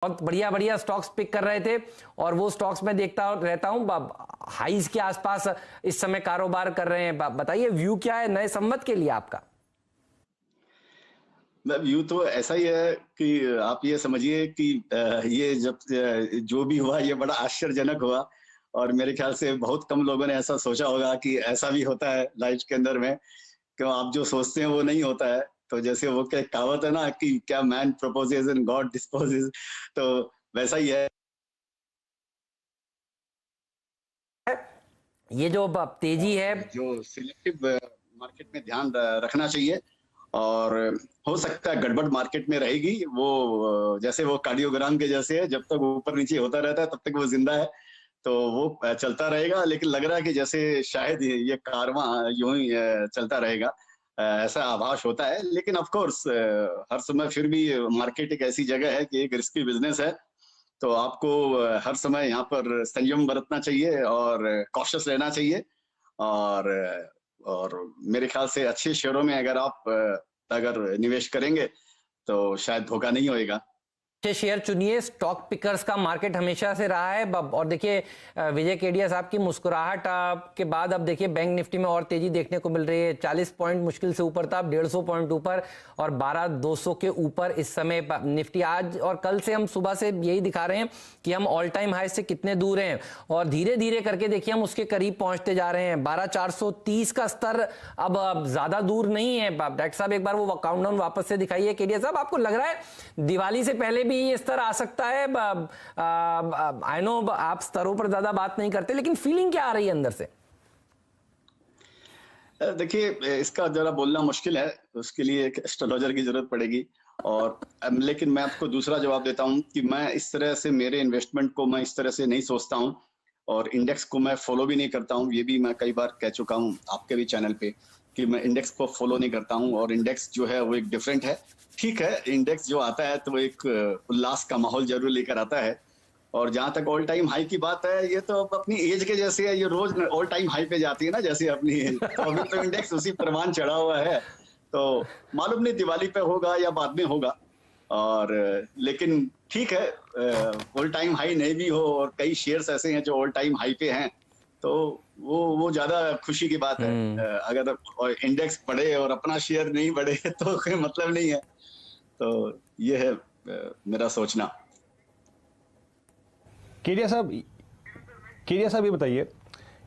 बहुत बढ़िया बढ़िया स्टॉक्स पिक कर रहे थे और वो स्टॉक्स मैं देखता रहता हूँ, हाईज के आसपास इस समय कारोबार कर रहे हैं। बताइए व्यू क्या है नए संवत के लिए आपका? व्यू तो ऐसा ही है कि आप ये समझिए कि ये जब जो भी हुआ ये बड़ा आश्चर्यजनक हुआ। और मेरे ख्याल से बहुत कम लोगों ने ऐसा सोचा होगा कि ऐसा भी होता है लाइफ के अंदर में, क्यों आप जो सोचते हैं वो नहीं होता है। तो जैसे वो क्या कहावत है ना कि क्या man proposes and God disposes, तो वैसा ही है। ये जो तेजी है। और जो सिलेक्टिव मार्केट में ध्यान रखना चाहिए। और हो सकता है गड़बड़ मार्केट में रहेगी वो, जैसे वो कार्डियोग्राम के जैसे है, जब तक ऊपर नीचे होता रहता है तब तक वो जिंदा है। तो वो चलता रहेगा, लेकिन लग रहा है कि जैसे शायद ये कारवां यूं ही चलता रहेगा, ऐसा आभास होता है। लेकिन ऑफ कोर्स हर समय फिर भी मार्केट एक ऐसी जगह है कि एक रिस्की बिजनेस है। तो आपको हर समय यहाँ पर संयम बरतना चाहिए और कॉशियस रहना चाहिए। और और मेरे ख्याल से अच्छे शेयरों में अगर आप अगर निवेश करेंगे तो शायद धोखा नहीं होएगा। अच्छे शेयर चुनिए। स्टॉक पिकर्स का मार्केट हमेशा से रहा है। और देखिए विजय केडिया साहब की मुस्कुराहट के बाद अब देखिए बैंक निफ्टी में और तेजी देखने को मिल रही है। 40 पॉइंट मुश्किल से ऊपर था, अब 150 पॉइंट ऊपर और 12,200 के ऊपर इस समय निफ्टी। आज और कल से हम सुबह से यही दिखा रहे हैं कि हम ऑल टाइम हाई से कितने दूर हैं और धीरे धीरे करके देखिए हम उसके करीब पहुंचते जा रहे हैं। 12,430 का स्तर अब ज्यादा दूर नहीं है। डॉक्टर साहब एक बार वो काउंटडाउन वापस से दिखाइए। केडिया साहब, आपको लग रहा है दिवाली से पहले भी ये स्तर आ सकता है? आई नो आप स्तरों पर ज्यादा बात नहीं करते, लेकिन फीलिंग क्या आ रही है अंदर से? देखिए, इसका जरा बोलना मुश्किल है, उसके लिए एक एस्ट्रोलॉजर की जरूरत पड़ेगी। और लेकिन मैं आपको दूसरा जवाब देता हूं कि मैं इस तरह से मेरे इन्वेस्टमेंट को मैं इस तरह से नहीं सोचता हूं और इंडेक्स को मैं फॉलो भी नहीं करता हूं। ये भी मैं कई बार कह चुका हूं आपके भी चैनल पे कि मैं इंडेक्स को फॉलो नहीं करता हूं। और इंडेक्स जो है वो एक डिफरेंट है। ठीक है, इंडेक्स जो आता है तो वो एक उल्लास का माहौल जरूर लेकर आता है। और जहां तक ऑल टाइम हाई की बात है, ये तो अब अपनी एज के जैसे है, ये रोज ऑल टाइम हाई पे जाती है ना जैसे अपनी एज। तो अभी तो इंडेक्स उसी प्रमाण चढ़ा हुआ है। तो मालूम नहीं दिवाली पे होगा या बाद में होगा। और लेकिन ठीक है, ऑल टाइम हाई नहीं भी हो और कई शेयर्स ऐसे हैं जो ऑल टाइम हाई पे हैं, तो वो ज्यादा खुशी की बात है। अगर इंडेक्स बढ़े और अपना शेयर नहीं बढ़े तो कोई मतलब नहीं है। तो ये है मेरा सोचना। केडिया साहब, ये बताइए,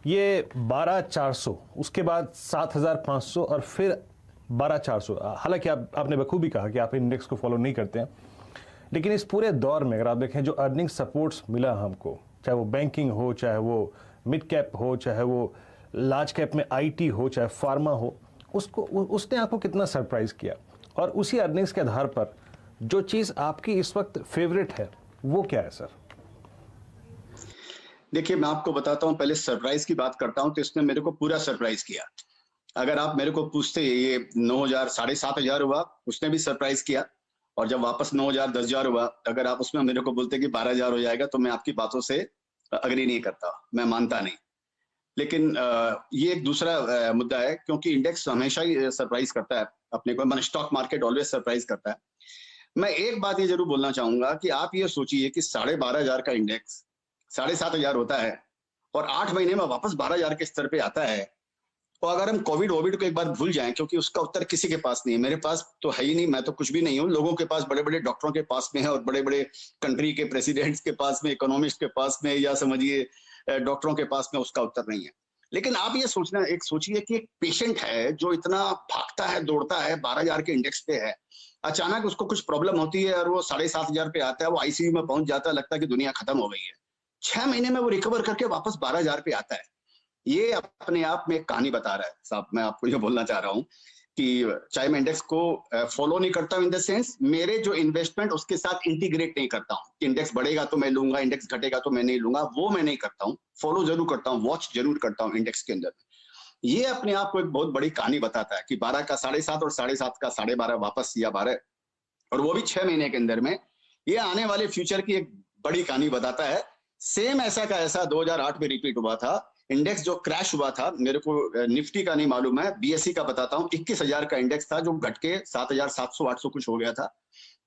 ये 12,400 उसके बाद 7,500 और फिर 12,400। हालांकि आपने बखूबी कहा कि आप इंडेक्स को फॉलो नहीं करते हैं, लेकिन इस पूरे दौर में अगर आप देखें जो अर्निंग सपोर्ट्स मिला हमको, चाहे वो बैंकिंग हो, चाहे वो मिड कैप हो, चाहे वो लार्ज कैप में आईटी हो, चाहे फार्मा हो, उसने आपको कितना सरप्राइज किया? और उसी अर्निंग्स के आधार पर जो चीज़ आपकी इस वक्त फेवरेट है वो क्या है सर? देखिए, मैं आपको बताता हूँ, पहले सरप्राइज की बात करता हूँ तो इसने मेरे को पूरा सरप्राइज किया। अगर आप मेरे को पूछते ये 9,000 7,500 हुआ, उसने भी सरप्राइज किया। और जब वापस 9,000 10,000 हुआ, अगर आप उसमें मेरे को बोलते कि 12,000 हो जाएगा तो मैं आपकी बातों से अग्री नहीं करता, मैं मानता नहीं। लेकिन ये एक दूसरा मुद्दा है, क्योंकि इंडेक्स हमेशा ही सरप्राइज करता है अपने को, स्टॉक मार्केट ऑलवेज सरप्राइज करता है। मैं एक बात ये जरूर बोलना चाहूंगा कि आप ये सोचिए कि 12,500 का इंडेक्स 7,500 होता है और 8 महीने में वापस 12,000 के स्तर पे आता है। तो अगर हम कोविड वोविड को एक बार भूल जाएं, क्योंकि उसका उत्तर किसी के पास नहीं है, मेरे पास तो है ही नहीं, मैं तो कुछ भी नहीं हूं, लोगों के पास, बड़े बड़े डॉक्टरों के पास में है और बड़े बड़े कंट्री के प्रेसिडेंट्स के पास में, इकोनॉमिस्ट के पास में, या समझिए डॉक्टरों के पास में उसका उत्तर नहीं है। लेकिन आप ये सोचिए कि एक पेशेंट है जो इतना भागता है, दौड़ता है, 12,000 के इंडेक्स पे है, अचानक उसको कुछ प्रॉब्लम होती है और वो 7,500 पे आता है, वो आईसीयू में पहुंच जाता है, लगता है कि दुनिया खत्म हो गई है। 6 महीने में वो रिकवर करके वापस 12,000 पे आता है। ये अपने आप में एक कहानी बता रहा है साहब। मैं आपको ये बोलना चाह रहा हूँ कि चाहे मैं इंडेक्स को फॉलो नहीं करता हूँ, इन द सेंस मेरे जो इन्वेस्टमेंट उसके साथ इंटीग्रेट नहीं करता हूँ कि इंडेक्स बढ़ेगा तो मैं लूंगा, इंडेक्स घटेगा तो मैं नहीं लूंगा, वो मैं नहीं करता हूँ। फॉलो जरूर करता हूँ, वॉच जरूर करता हूँ इंडेक्स के अंदर। ये अपने आप को एक बहुत बड़ी कहानी बताता है कि 12 का 7.5 और 7.5 का 12.5 वापस, या 12, और वो भी 6 महीने के अंदर में। ये आने वाले फ्यूचर की एक बड़ी कहानी बताता है। सेम ऐसा का ऐसा 2008 में रिपीट हुआ था। इंडेक्स जो क्रैश हुआ था, मेरे को निफ्टी का नहीं मालूम है, बीएसई का बताता हूँ, 21,000 का इंडेक्स था जो घट के 7,700 800 कुछ हो गया था।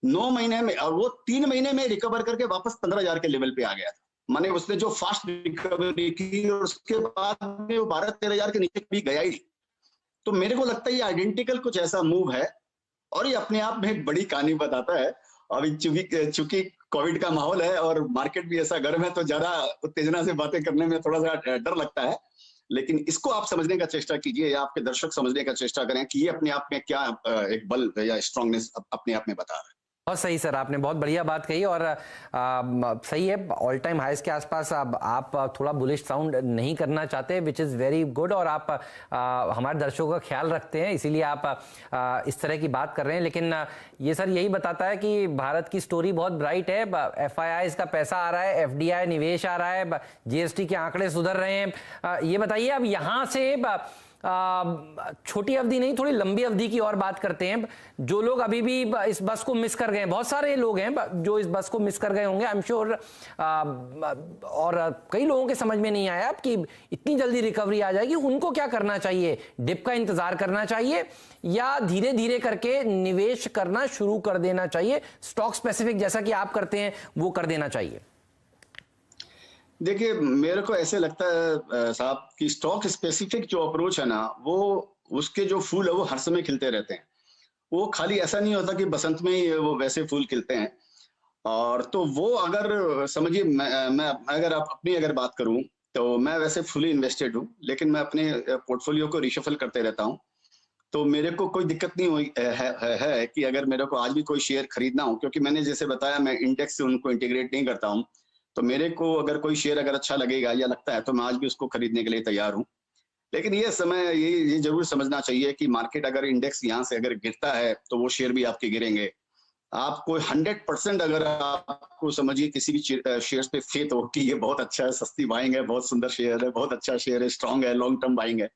9 महीने में, और वो 3 महीने में रिकवर करके वापस 15,000 के लेवल पे आ गया था। माने उसने जो फास्ट रिकवरी की और उसके बाद में वो 12-13,000 के नीचे भी गया ही नहीं। तो मेरे को लगता है ये आइडेंटिकल कुछ ऐसा मूव है, और ये अपने आप में एक बड़ी कहानी बताता है। अभी चूंकि कोविड का माहौल है और मार्केट भी ऐसा गर्म है, तो ज्यादा उत्तेजना से बातें करने में थोड़ा सा डर लगता है। लेकिन इसको आप समझने का चेष्टा कीजिए, या आपके दर्शक समझने का चेष्टा करें कि ये अपने आप में क्या एक बल या स्ट्रांगनेस अपने आप में बता रहा है। बहुत सही सर, आपने बहुत बढ़िया बात कही। और सही है, ऑल टाइम हाइस के आसपास अब आप थोड़ा बुलिश साउंड नहीं करना चाहते, विच इज़ वेरी गुड। और आप हमारे दर्शकों का ख्याल रखते हैं, इसीलिए आप इस तरह की बात कर रहे हैं। लेकिन ये सर यही बताता है कि भारत की स्टोरी बहुत ब्राइट है। FIIs का पैसा आ रहा है, FDI निवेश आ रहा है, GST के आंकड़े सुधर रहे हैं। ये बताइए, अब यहाँ से छोटी अवधि नहीं, थोड़ी लंबी अवधि की और बात करते हैं। जो लोग अभी भी इस बस को मिस कर गए, बहुत सारे लोग हैं जो इस बस को मिस कर गए होंगे, आई एम श्योर। और कई लोगों के समझ में नहीं आया कि इतनी जल्दी रिकवरी आ जाएगी। उनको क्या करना चाहिए? डिप का इंतजार करना चाहिए या धीरे धीरे करके निवेश करना शुरू कर देना चाहिए? स्टॉक स्पेसिफिक जैसा कि आप करते हैं वो कर देना चाहिए? देखिए, मेरे को ऐसे लगता है साहब कि स्टॉक स्पेसिफिक जो अप्रोच है ना, वो उसके जो फूल है वो हर समय खिलते रहते हैं। वो खाली ऐसा नहीं होता कि बसंत में ही वो वैसे फूल खिलते हैं। और तो वो अगर समझिए, मैं अगर आप अपनी अगर बात करूं, तो मैं वैसे फुली इन्वेस्टेड हूं, लेकिन मैं अपने पोर्टफोलियो को रिशफल करते रहता हूं। तो मेरे को कोई दिक्कत नहीं हुई है कि अगर मेरे को आज भी कोई शेयर खरीदना हो, क्योंकि मैंने जैसे बताया मैं इंडेक्स से उनको इंटीग्रेट नहीं करता हूं। तो मेरे को अगर कोई शेयर अगर अच्छा लगेगा या लगता है, तो मैं आज भी उसको खरीदने के लिए तैयार हूं। लेकिन ये जरूर समझना चाहिए कि मार्केट अगर इंडेक्स यहाँ से अगर गिरता है, तो वो शेयर भी आपके गिरेंगे। आपको 100% अगर आपको समझिए किसी भी शेयर्स पे फेथ हो कि ये बहुत अच्छा है, सस्ती बाइंग है, बहुत सुंदर शेयर है, बहुत अच्छा शेयर है, स्ट्रांग है, लॉन्ग टर्म बाइंग है,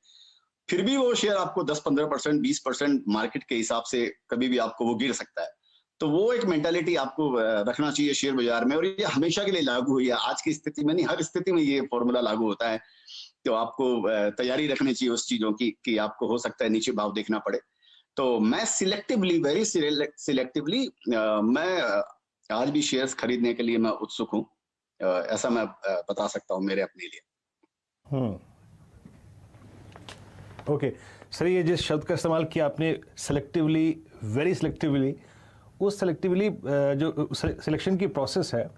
फिर भी वो शेयर आपको 10-15%, 20% मार्केट के हिसाब से कभी भी आपको वो गिर सकता है। तो वो एक मेंटालिटी आपको रखना चाहिए शेयर बाजार में, और ये हमेशा के लिए लागू हुई है। आज की स्थिति में नहीं, हर स्थिति में ये फॉर्मूला लागू होता है। तो आपको तैयारी रखनी चाहिए उस चीजों की कि आपको हो सकता है नीचे भाव देखना पड़े। तो मैं सिलेक्टिवली, वेरी सिलेक्टिवली मैं आज भी शेयर्स खरीदने के लिए मैं उत्सुक हूँ। ऐसा मैं बता सकता हूँ मेरे अपने लिए। ओके सर, ये जिस शब्द का इस्तेमाल किया आपने, सिलेक्टिवली, वेरी सिलेक्टिवली, उस सिलेक्टिवली जो सिलेक्शन की प्रोसेस है,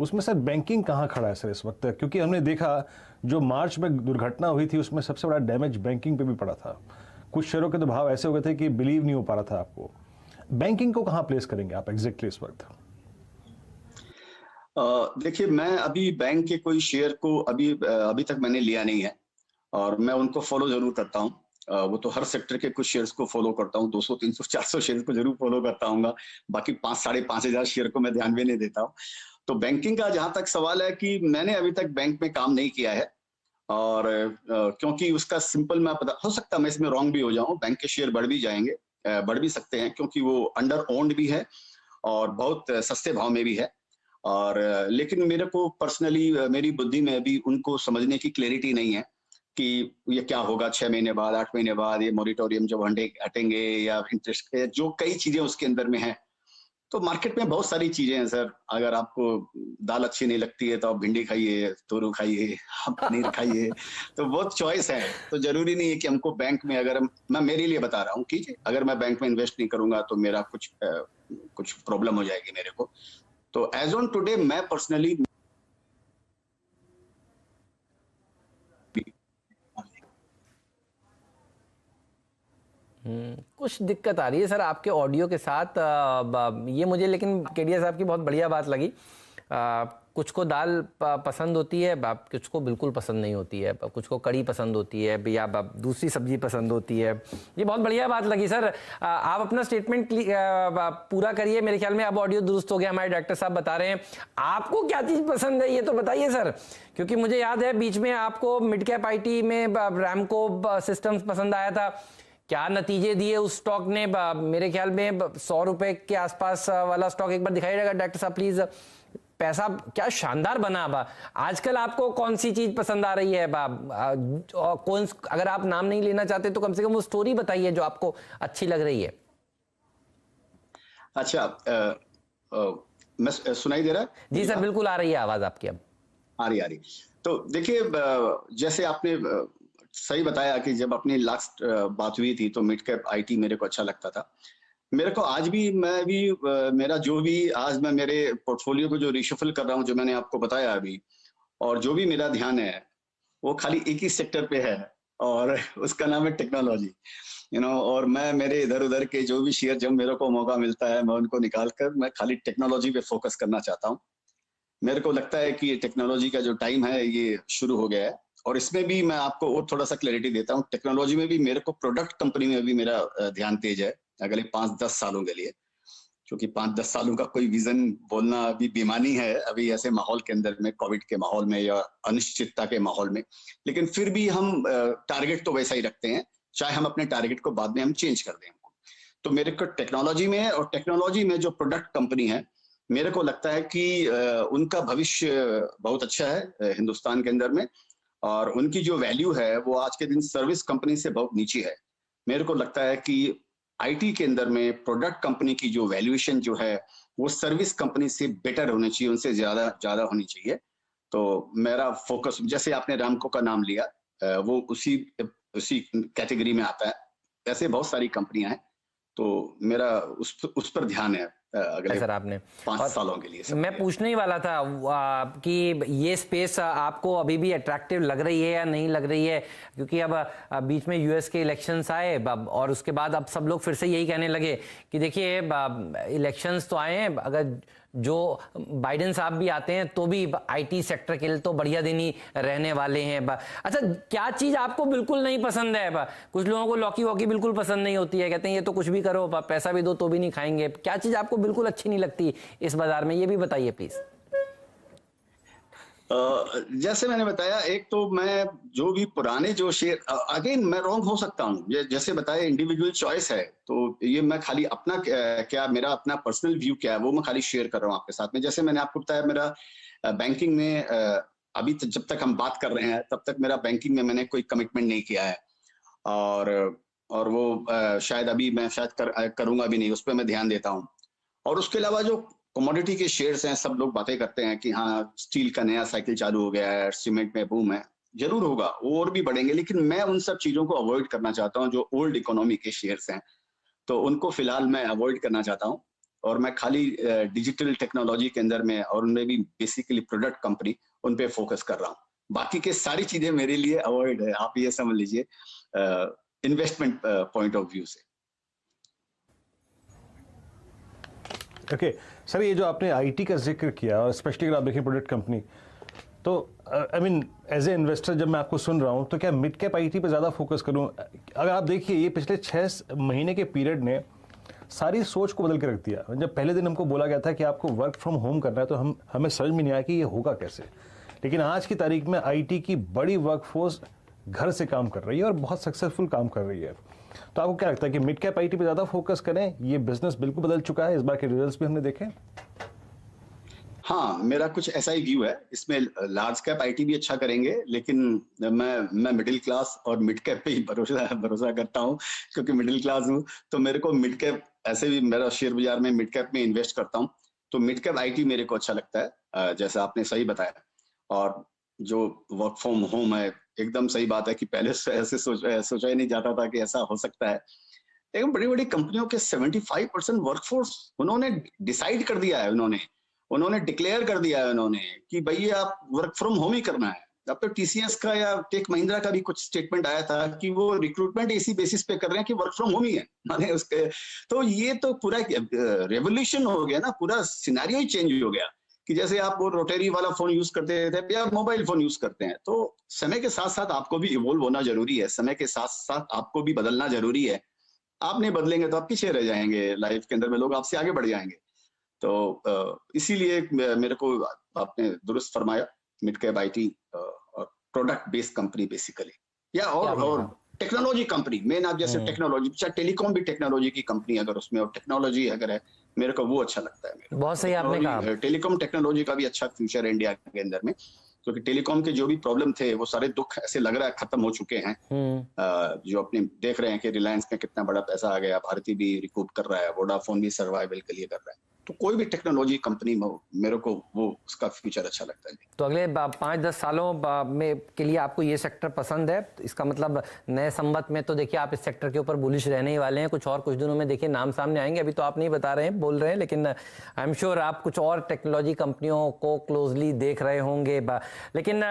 उसमें सर बैंकिंग कहाँ खड़ा है सर इस वक्त? क्योंकि हमने देखा जो मार्च में दुर्घटना हुई थी, उसमें सबसे बड़ा डैमेज बैंकिंग पे भी पड़ा था। कुछ शेयरों के तो भाव ऐसे हो गए थे कि बिलीव नहीं हो पा रहा था आपको। बैंकिंग को कहाँ प्लेस करेंगे आप एग्जैक्टली इस वक्त? देखिए, मैं अभी बैंक के कोई शेयर को अभी तक मैंने लिया नहीं है, और मैं उनको फॉलो जरूर करता हूँ। वो तो हर सेक्टर के कुछ शेयर्स को फॉलो करता हूँ, 200, 300, 400 शेयर्स को जरूर फॉलो करता हूँ। बाकी 5,000-5,500 शेयर को मैं ध्यान भी नहीं देता हूँ। तो बैंकिंग का जहां तक सवाल है कि मैंने अभी तक बैंक में काम नहीं किया है, और क्योंकि उसका सिंपल मैं पता, हो सकता है मैं इसमें रॉन्ग भी हो जाऊं, बैंक के शेयर बढ़ भी जाएंगे, बढ़ भी सकते हैं, क्योंकि वो अंडर ओन्ड भी है और बहुत सस्ते भाव में भी है। और लेकिन मेरे को पर्सनली, मेरी बुद्धि में अभी उनको समझने की क्लैरिटी नहीं है कि ये क्या होगा 6 महीने बाद, 8 महीने बाद, ये मॉरिटोरियम जब हटेंगे, या इंटरेस्ट, जो कई चीजें उसके अंदर में है। तो मार्केट में बहुत सारी चीजें हैं सर। अगर आपको दाल अच्छी नहीं लगती है तो आप भिंडी खाइए, तोरू खाइए, आप पनीर खाइए। तो बहुत चॉइस है। तो जरूरी नहीं है कि हमको बैंक में, अगर मैं मेरे लिए बता रहा हूँ कि अगर मैं बैंक में इन्वेस्ट नहीं करूंगा तो मेरा कुछ प्रॉब्लम हो जाएगी मेरे को। तो एज ऑन टुडे मैं पर्सनली कुछ दिक्कत आ रही है सर आपके ऑडियो के साथ। ये मुझे लेकिन केडिया साहब की बहुत बढ़िया बात लगी। कुछ को दाल पसंद होती है, कुछ को बिल्कुल पसंद नहीं होती है, कुछ को कड़ी पसंद होती है, या दूसरी सब्जी पसंद होती है। ये बहुत बढ़िया बात लगी सर। आप अपना स्टेटमेंट पूरा करिए। मेरे ख्याल में अब ऑडियो दुरुस्त हो गया, हमारे डॉक्टर साहब बता रहे हैं। आपको क्या चीज़ पसंद है ये तो बताइए सर, क्योंकि मुझे याद है बीच में आपको मिड कैप IT में रैमको सिस्टम्स पसंद आया था। क्या नतीजे दिए उस स्टॉक ने? मेरे ख्याल में 100 रुपए के आसपास वाला स्टॉक एक बार दिखाइएगा डॉक्टर साहब प्लीज। पैसा क्या शानदार बना। आजकल आपको कौन सी चीज पसंद आ रही है? कौन, अगर आप नाम नहीं लेना चाहते तो कम से कम वो स्टोरी बताइए जो आपको अच्छी लग रही है। अच्छा, मैं सुनाई दे रहा है? जी सर, बिल्कुल आ रही है आवाज आपकी अब। आ रही। तो देखिए, जैसे आपने सही बताया कि जब अपनी लास्ट बात हुई थी तो मिड कैप आईटी मेरे को अच्छा लगता था। मेरे को आज भी, मैं भी मेरा जो भी आज मैं मेरे पोर्टफोलियो को जो रिशफल कर रहा हूँ, जो मैंने आपको बताया अभी, और जो भी मेरा ध्यान है वो खाली एक ही सेक्टर पे है, और उसका नाम है टेक्नोलॉजी। और मैं मेरे इधर उधर के जो भी शेयर, जब मेरे को मौका मिलता है मैं उनको निकाल कर मैं खाली टेक्नोलॉजी पे फोकस करना चाहता हूँ। मेरे को लगता है कि ये टेक्नोलॉजी का जो टाइम है ये शुरू हो गया है। और इसमें भी मैं आपको और थोड़ा सा क्लैरिटी देता हूँ, टेक्नोलॉजी में भी मेरे को प्रोडक्ट कंपनी में भी मेरा ध्यान तेज है अगले 5-10 सालों के लिए। क्योंकि 5-10 सालों का कोई विजन बोलना अभी बेमानी है अभी ऐसे माहौल के अंदर में, कोविड के माहौल में या अनिश्चितता के माहौल में। लेकिन फिर भी हम टारगेट तो वैसा ही रखते हैं, चाहे हम अपने टारगेट को बाद में हम चेंज कर दें। तो मेरे को टेक्नोलॉजी में, और टेक्नोलॉजी में जो प्रोडक्ट कंपनी है, मेरे को लगता है कि उनका भविष्य बहुत अच्छा है हिंदुस्तान के अंदर में। और उनकी जो वैल्यू है वो आज के दिन सर्विस कंपनी से बहुत नीचे है। मेरे को लगता है कि आईटी के अंदर में प्रोडक्ट कंपनी की जो वैल्यूएशन जो है वो सर्विस कंपनी से बेटर होनी चाहिए, उनसे ज्यादा ज्यादा होनी चाहिए। तो मेरा फोकस, जैसे आपने रामको का नाम लिया, वो उसी कैटेगरी में आता है। ऐसे बहुत सारी कंपनियां हैं, तो मेरा उस पर ध्यान है अगले सर आपने 5 सालों के लिए। मैं पूछने ही वाला था कि ये स्पेस आपको अभी भी अट्रैक्टिव लग रही है या नहीं लग रही है, क्योंकि अब बीच में यूएस के इलेक्शंस आए और उसके बाद अब सब लोग फिर से यही कहने लगे कि देखिए इलेक्शंस तो आए हैं, अगर जो बाइडेन साहब भी आते हैं तो भी आईटी सेक्टर के लिए तो बढ़िया दिन ही रहने वाले हैं। अच्छा, क्या चीज आपको बिल्कुल नहीं पसंद है? कुछ लोगों को लौकी वॉकी बिल्कुल पसंद नहीं होती है, कहते हैं ये तो कुछ भी करो, पैसा भी दो तो भी नहीं खाएंगे। क्या चीज आपको बिल्कुल अच्छी नहीं लगती इस बाजार में, ये भी बताइए प्लीज। जैसे मैंने बताया, एक तो मैं जो भी पुराने जो शेयर, अगेन मैं रॉन्ग हो सकता हूँ, जैसे बताया इंडिविजुअल चॉइस है, तो ये मैं खाली अपना क्या मेरा अपना पर्सनल व्यू क्या है वो मैं खाली शेयर कर रहा हूँ आपके साथ में। जैसे मैंने आपको बताया, मेरा बैंकिंग में अभी जब तक हम बात कर रहे हैं तब तक मेरा बैंकिंग में मैंने कोई कमिटमेंट नहीं किया है, और वो शायद अभी मैं शायद करूंगा भी नहीं, उस पर मैं ध्यान देता हूँ। और उसके अलावा जो कमोडिटी के शेयर्स हैं, सब लोग बातें करते हैं कि हाँ स्टील का नया साइकिल चालू हो गया है, सीमेंट में बूम है, जरूर होगा, और भी बढ़ेंगे, लेकिन मैं उन सब चीजों को अवॉइड करना चाहता हूँ। जो ओल्ड इकोनॉमी के शेयर्स हैं तो उनको फिलहाल मैं अवॉइड करना चाहता हूँ, और मैं खाली डिजिटल टेक्नोलॉजी के अंदर में, और उनमें भी बेसिकली प्रोडक्ट कंपनी, उन पे फोकस कर रहा हूँ। बाकी के सारी चीजें मेरे लिए अवॉइड है, आप ये समझ लीजिए इन्वेस्टमेंट पॉइंट ऑफ व्यू से। ओके सर, ये जो आपने आईटी का जिक्र किया, और स्पेशली अगर आप देखें प्रोडक्ट कंपनी, तो I mean as a investor जब मैं आपको सुन रहा हूँ तो क्या मिड कैप आईटी पे ज़्यादा फोकस करूँ? अगर आप देखिए ये पिछले 6 महीने के पीरियड ने सारी सोच को बदल के रख दिया। जब पहले दिन हमको बोला गया था कि आपको वर्क फ्रॉम होम करना है तो हमें समझ में नहीं आया कि ये होगा कैसे, लेकिन आज की तारीख में आईटी की बड़ी वर्कफोर्स घर से काम कर रही है और बहुत सक्सेसफुल काम कर रही है। तो आपको क्या लगता है कि मिड कैप आईटी पे ज्यादा फोकस करें? ये बिजनेस बिल्कुल बदल चुका है, इस बार के रिजल्ट्स भी हमने देखे। हाँ, मेरा कुछ ऐसा ही व्यू है। इसमें लार्ज कैप आईटी भी अच्छा करेंगे, लेकिन मैं मिडिल क्लास और मिड कैप पे ही भरोसा करता हूँ, क्योंकि मिडिल क्लास हूँ। तो मेरे को मिड कैप, ऐसे भी मेरा शेयर बाजार में मिड कैप में इन्वेस्ट करता हूँ, तो मिड कैप आईटी मेरे को अच्छा लगता है, जैसा आपने सही बताया। और जो वर्क फ्रॉम होम है, एकदम सही बात है कि पहले से ऐसे सोचा ही नहीं जाता था कि ऐसा हो सकता है। लेकिन बड़ी बड़ी कंपनियों के 75% वर्कफोर्स उन्होंने डिसाइड कर दिया है, उन्होंने डिक्लेयर कर दिया है उन्होंने कि भैया आप वर्क फ्रॉम होम ही करना है। अब तो टीसीएस का या टेक महिंद्रा का भी कुछ स्टेटमेंट आया था कि वो रिक्रूटमेंट इसी बेसिस पे कर रहे हैं कि वर्क फ्रॉम होम ही है, माने उसके। तो ये तो पूरा रेवोल्यूशन हो गया ना, पूरा सिनेरियो ही चेंज हो गया कि जैसे आप वो रोटरी वाला फोन यूज करते थे या मोबाइल फोन यूज करते हैं। तो समय के साथ साथ आपको भी इवोल्व होना जरूरी है, समय के साथ साथ आपको भी बदलना जरूरी है। आप नहीं बदलेंगे तो आप पीछे रह जाएंगे लाइफ के अंदर में, लोग आपसे आगे बढ़ जाएंगे। तो इसीलिए मेरे को आपने दुरुस्त फरमाया, मिड कैप आईटी और प्रोडक्ट बेस्ड कंपनी बेसिकली, या और टेक्नोलॉजी कंपनी मेन। आप जैसे टेक्नोलॉजी, चाहे टेलीकॉम भी टेक्नोलॉजी की कंपनी अगर उसमें और टेक्नोलॉजी अगर है, मेरे को वो अच्छा लगता है। बहुत सही आपने कहा, टेलीकॉम टेक्नोलॉजी का भी अच्छा फ्यूचर है इंडिया के अंदर में। क्योंकि टेलीकॉम के जो भी प्रॉब्लम थे वो सारे दुख ऐसे लग रहा है खत्म हो चुके हैं। जो अपने देख रहे हैं कि रिलायंस में कितना बड़ा पैसा आ गया, भारती भी रिकूप कर रहा है, वोडाफोन भी सर्वाइवल के लिए कर रहा है। तो कोई भी टेक्नोलॉजी कंपनी में मेरे को वो उसका फ्यूचर अच्छा लगता है। तो अगले 5-10 सालों में के लिए आपको ये सेक्टर पसंद है, तो इसका मतलब नए संवत में तो देखिए आप इस सेक्टर के ऊपर बुलिश रहने ही वाले हैं। कुछ दिनों में देखिए नाम सामने आएंगे, अभी तो आप नहीं बता रहे हैं, बोल रहे हैं, लेकिन आई एम श्योर आप कुछ और टेक्नोलॉजी कंपनियों को क्लोजली देख रहे होंगे। लेकिन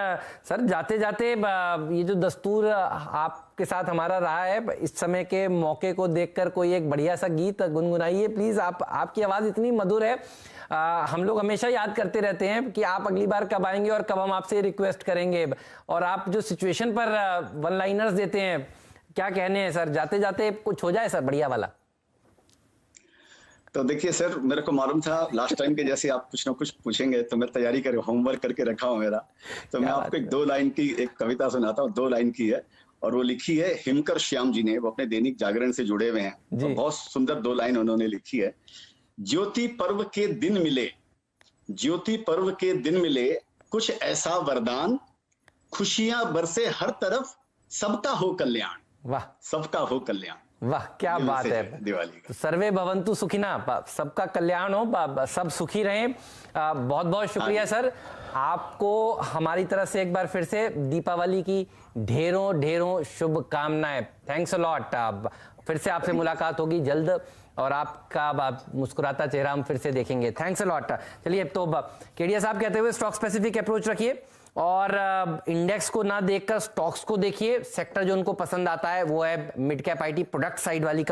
सर जाते जाते ये जो दस्तूर आपके साथ हमारा रहा है, इस समय के मौके को देखकर कोई एक बढ़िया सा गीत गुनगुनाइए प्लीज। आपकी आवाज इतनी मधुर है, हम लोग हमेशा याद करते रहते हैं कि आप अगली बार कब आएंगे और कब हम आपसे रिक्वेस्ट करेंगे। और आप जो सिचुएशन पर वन लाइनर्स देते हैं, क्या कहने हैं सर, जाते जाते कुछ हो जाए सर बढ़िया वाला। तो देखिए सर, मेरे को मालूम था लास्ट टाइम के जैसे आप कुछ ना कुछ पूछेंगे, तो मैं तैयारी कर होमवर्क करके रखा हूं मेरा। तो मैं आपको एक 2 लाइन की एक कविता सुनाता हूँ। 2 लाइन की है और वो लिखी है हिमकर श्याम जी ने, वो अपने दैनिक जागरण से जुड़े हुए हैं। तो बहुत सुंदर 2 लाइन उन्होंने लिखी है। ज्योति पर्व के दिन मिले, ज्योति पर्व के दिन मिले, कुछ ऐसा वरदान, खुशियां बरसे हर तरफ, सबका हो कल्याण। वाह, सबका हो कल्याण। वाह, क्या बात है। दिवाली का सर्वे भवंतु सुखिना, सबका कल्याण हो, सब सुखी रहें। बहुत बहुत शुक्रिया सर, आपको हमारी तरफ से एक बार फिर से दीपावली की ढेरों ढेरों शुभकामनाएं। Thanks a lot. फिर से आपसे मुलाकात होगी जल्द और आपका मुस्कुराता चेहरा हम फिर से देखेंगे। Thanks a lot. चलिए, तो केडिया साहब कहते हुए स्टॉक स्पेसिफिक अप्रोच रखिए और इंडेक्स को ना देखकर स्टॉक्स को देखिए। सेक्टर जो उनको पसंद आता है वो है mid cap IT product side वाली कंपनी।